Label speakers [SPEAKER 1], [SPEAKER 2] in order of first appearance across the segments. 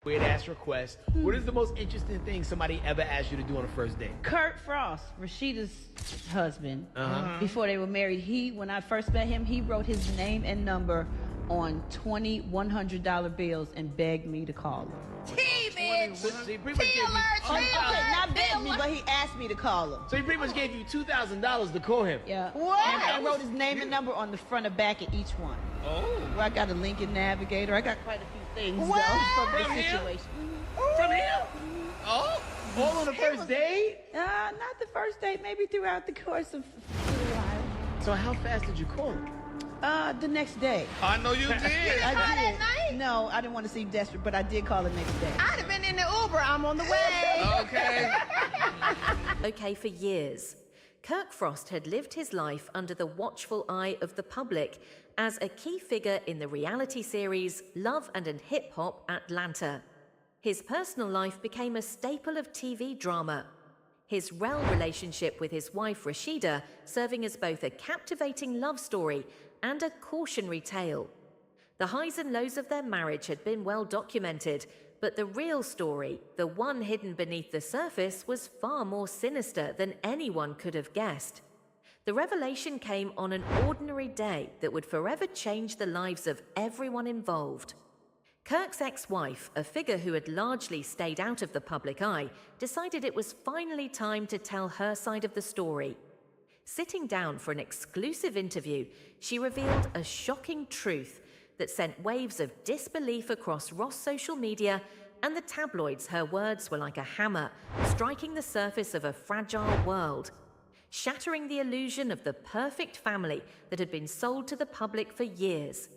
[SPEAKER 1] weird ass request. What is the most interesting thing somebody ever asked you to do on a first date?
[SPEAKER 2] Kirk Frost, Rasheeda's husband, before they were married, when I first met him, he wrote his name and number on 20 $100 bills and begged me to call him.
[SPEAKER 1] So he pretty much gave you
[SPEAKER 2] Not begged me, but he asked me to call him.
[SPEAKER 1] So he pretty much gave you $2,000 to call him.
[SPEAKER 2] Yeah.
[SPEAKER 3] What?
[SPEAKER 2] And wrote his name and number on the front and back of each one.
[SPEAKER 1] Oh.
[SPEAKER 2] Well, I got a Lincoln Navigator. I got quite a few things
[SPEAKER 3] What?
[SPEAKER 2] though, from
[SPEAKER 1] From
[SPEAKER 2] the
[SPEAKER 1] him?
[SPEAKER 2] situation.
[SPEAKER 1] From him? Oh. All on the first date?
[SPEAKER 2] Not the first date, maybe throughout the course of a little while.
[SPEAKER 1] So how fast did you call him?
[SPEAKER 2] The next day.
[SPEAKER 4] I know you did.
[SPEAKER 2] I
[SPEAKER 3] call
[SPEAKER 2] did.
[SPEAKER 3] that night?
[SPEAKER 2] No, I didn't want to seem desperate, but I did call the next day.
[SPEAKER 3] I'd have been in the Uber. I'm on the way.
[SPEAKER 4] Okay.
[SPEAKER 5] Okay, for years, Kirk Frost had lived his life under the watchful eye of the public as a key figure in the reality series Love and Hip Hop Atlanta. His personal life became a staple of TV drama, his rel relationship with his wife Rasheeda serving as both a captivating love story and a cautionary tale. The highs and lows of their marriage had been well documented, but the real story, the one hidden beneath the surface, was far more sinister than anyone could have guessed. The revelation came on an ordinary day that would forever change the lives of everyone involved. Kirk's ex-wife, a figure who had largely stayed out of the public eye, decided it was finally time to tell her side of the story. Sitting down for an exclusive interview, she revealed a shocking truth that sent waves of disbelief across Ross social media and the tabloids. Her words were like a hammer, striking the surface of a fragile world, shattering the illusion of the perfect family that had been sold to the public for years.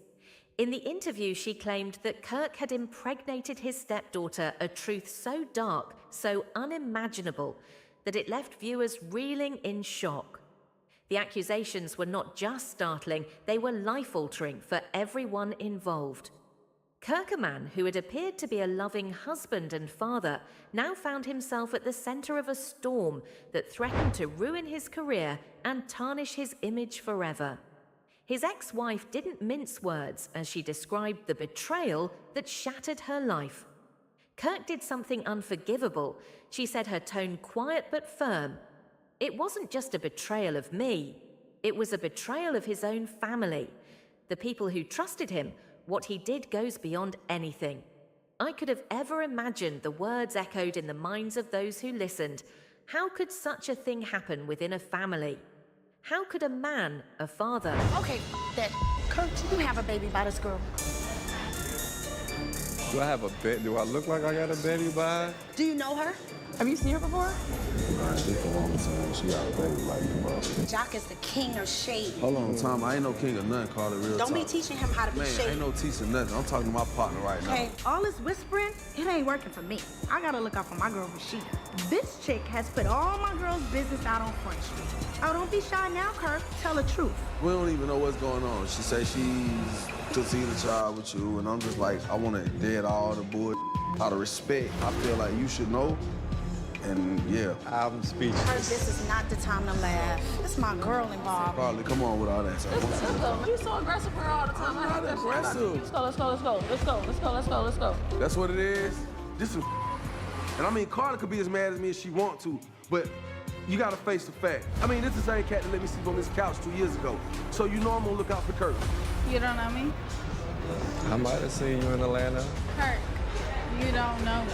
[SPEAKER 5] In the interview, she claimed that Kirk had impregnated his stepdaughter, a truth so dark, so unimaginable, that it left viewers reeling in shock. The accusations were not just startling, they were life-altering for everyone involved. Kirk, a man who had appeared to be a loving husband and father, now found himself at the center of a storm that threatened to ruin his career and tarnish his image forever. His ex-wife didn't mince words as she described the betrayal that shattered her life. Kirk did something unforgivable. She said, her tone quiet but firm. It wasn't just a betrayal of me. It was a betrayal of his own family. The people who trusted him. What he did goes beyond anything. I could have ever imagined the words echoed in the minds of those who listened. How could such a thing happen within a family? How could a man, a father...
[SPEAKER 3] Okay, that. Kirk, do you have a baby by this girl?
[SPEAKER 6] Do I have a bet? Do I look like I got a baby by?
[SPEAKER 3] Do you know her? Have you seen her before?
[SPEAKER 6] Nah, she for a long time. She got a baby like me, bro.
[SPEAKER 3] Jock is the king of shade.
[SPEAKER 6] Hold on, Tom. I ain't no king of nothing. Call it real
[SPEAKER 3] Don't
[SPEAKER 6] talk.
[SPEAKER 3] be teaching him how to be
[SPEAKER 6] Man,
[SPEAKER 3] shady.
[SPEAKER 6] ain't no teaching nothing. I'm talking to my partner right now.
[SPEAKER 7] Okay, all this whispering, it ain't working for me. I gotta look out for my girl Rasheeda. This chick has put all my girl's business out on Front Street. Oh, don't be shy now, Kirk. Tell the truth.
[SPEAKER 6] We don't even know what's going on. She say she's to see the child with you, and I'm just like, I want to dead all the bull. Out of respect, I feel like you should know. And yeah,
[SPEAKER 4] I'm speechless.
[SPEAKER 3] Kirk, this is not the time to laugh. It's my girl involved.
[SPEAKER 6] probably come on with all that. So
[SPEAKER 8] You so aggressive for her all the time.
[SPEAKER 6] I'm not aggressive.
[SPEAKER 8] Let's go.
[SPEAKER 6] That's what it is. This is, and I mean, Carla could be as mad as me as she want to, but you gotta face the fact. I mean, this is the same cat that let me sleep on this couch 2 years ago. So you know I'm gonna look out for Kirk.
[SPEAKER 8] You don't know me?
[SPEAKER 6] I might have seen you in Atlanta.
[SPEAKER 8] Kirk, you don't know me.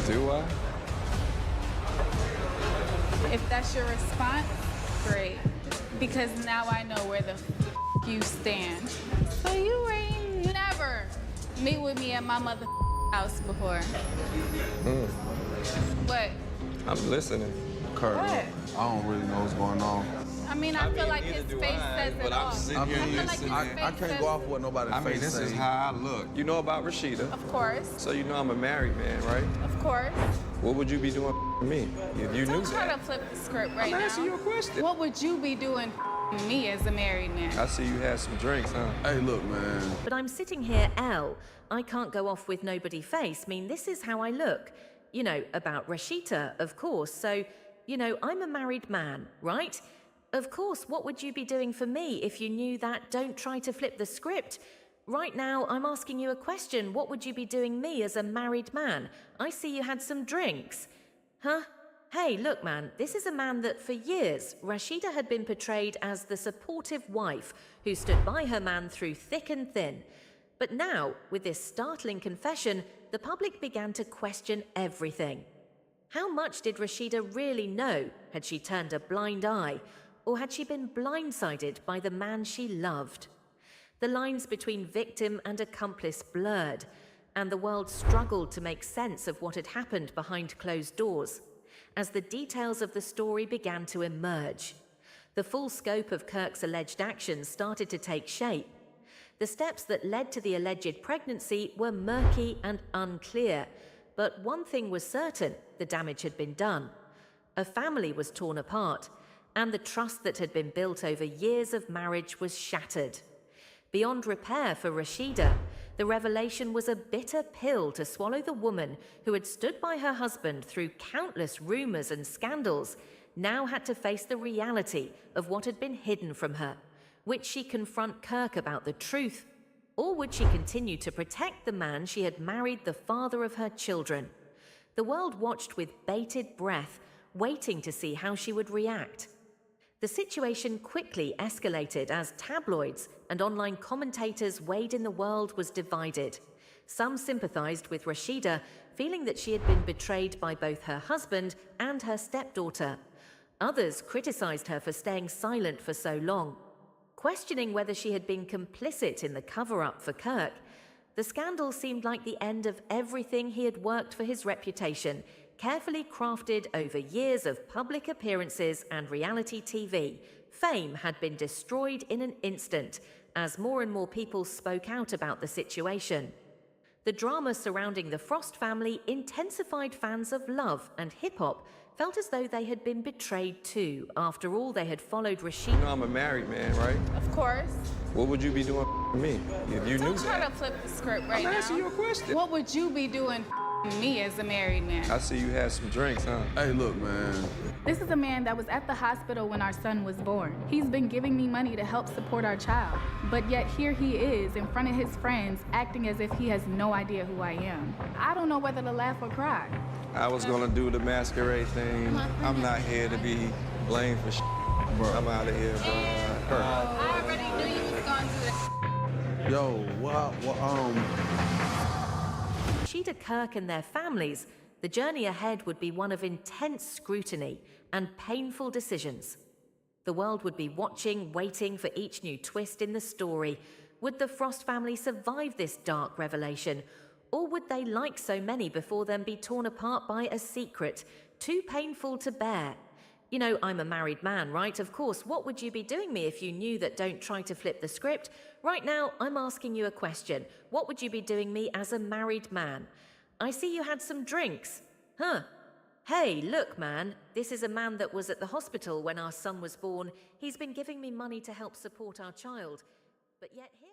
[SPEAKER 6] Do I?
[SPEAKER 8] If that's your response, great. Because now I know where the you stand. So you ain't never meet with me at my mother house before. What?
[SPEAKER 6] I'm listening. Kirk,
[SPEAKER 8] What?
[SPEAKER 6] I don't really know what's going on.
[SPEAKER 8] I mean, I feel like his face says it all.
[SPEAKER 6] I
[SPEAKER 8] feel like his
[SPEAKER 6] I
[SPEAKER 8] face
[SPEAKER 6] can't
[SPEAKER 8] says-
[SPEAKER 6] go off what nobody's
[SPEAKER 4] I mean,
[SPEAKER 6] face
[SPEAKER 4] this is
[SPEAKER 6] say.
[SPEAKER 4] how I look. You know about Rasheeda,
[SPEAKER 8] Of course,
[SPEAKER 4] so you know I'm a married man, right?
[SPEAKER 8] of course.
[SPEAKER 4] What would you be doing for me if you knew
[SPEAKER 8] Don't try
[SPEAKER 4] that?
[SPEAKER 8] to flip the script right
[SPEAKER 4] I'm
[SPEAKER 8] now.
[SPEAKER 4] asking you a question.
[SPEAKER 8] What would you be doing me as a married man?
[SPEAKER 4] I see you had some drinks, huh?
[SPEAKER 6] Hey, look, man.
[SPEAKER 5] But I'm sitting here, L. I can't go off with nobody face. I mean, this is how I look. You know, about Rasheeda, of course. So, you know, I'm a married man, right? Of course, what would you be doing for me if you knew that? Don't try to flip the script. Right now, I'm asking you a question. What would you be doing me as a married man? I see you had some drinks. Huh? Hey, look, man, this is a man that for years, Rasheeda had been portrayed as the supportive wife who stood by her man through thick and thin. But now, with this startling confession, the public began to question everything. How much did Rasheeda really know? Had she turned a blind eye? Or had she been blindsided by the man she loved? The lines between victim and accomplice blurred, and the world struggled to make sense of what had happened behind closed doors, as the details of the story began to emerge. The full scope of Kirk's alleged actions started to take shape. The steps that led to the alleged pregnancy were murky and unclear, but one thing was certain: the damage had been done. A family was torn apart, and the trust that had been built over years of marriage was shattered. Beyond repair for Rasheeda, the revelation was a bitter pill to swallow. The woman who had stood by her husband through countless rumors and scandals now had to face the reality of what had been hidden from her. Would she confront Kirk about the truth, or would she continue to protect the man she had married, the father of her children? The world watched with bated breath, waiting to see how she would react. The situation quickly escalated as tabloids and online commentators weighed in. The world was divided. Some sympathized with Rasheeda, feeling that she had been betrayed by both her husband and her stepdaughter. Others criticized her for staying silent for so long, questioning whether she had been complicit in the cover-up for Kirk. The scandal seemed like the end of everything he had worked for: his reputation, carefully crafted over years of public appearances and reality TV. Fame had been destroyed in an instant as more and more people spoke out about the situation. The drama surrounding the Frost family intensified. Fans of love and hip-hop felt as though they had been betrayed too. After all, they had followed Rasheeda.
[SPEAKER 4] You know I'm a married man, right?
[SPEAKER 8] Of course.
[SPEAKER 4] What would you be doing for me if you knew
[SPEAKER 8] Don't try
[SPEAKER 4] that?
[SPEAKER 8] to flip the script right now.
[SPEAKER 4] I'm asking you a question.
[SPEAKER 8] What would you be doing me as a married man?
[SPEAKER 4] I see you had some drinks, huh?
[SPEAKER 6] Hey, look, man.
[SPEAKER 8] This is a man that was at the hospital when our son was born. He's been giving me money to help support our child. But yet here he is in front of his friends acting as if he has no idea who I am. I don't know whether to laugh or cry.
[SPEAKER 4] I was gonna do the masquerade thing. I'm not here to be blamed for bro. I'm out of here, bro.
[SPEAKER 8] I already knew you was gonna do that.
[SPEAKER 6] Yo,
[SPEAKER 5] Rasheeda, Kirk and their families, the journey ahead would be one of intense scrutiny and painful decisions. The world would be watching, waiting for each new twist in the story. Would the Frost family survive this dark revelation? Or would they, like so many before them, be torn apart by a secret too painful to bear? You know, I'm a married man, right? Of course, what would you be doing me if you knew that? Don't try to flip the script. Right now, I'm asking you a question. What would you be doing me as a married man? I see you had some drinks. Huh? Hey, look, man, this is a man that was at the hospital when our son was born. He's been giving me money to help support our child. But yet here...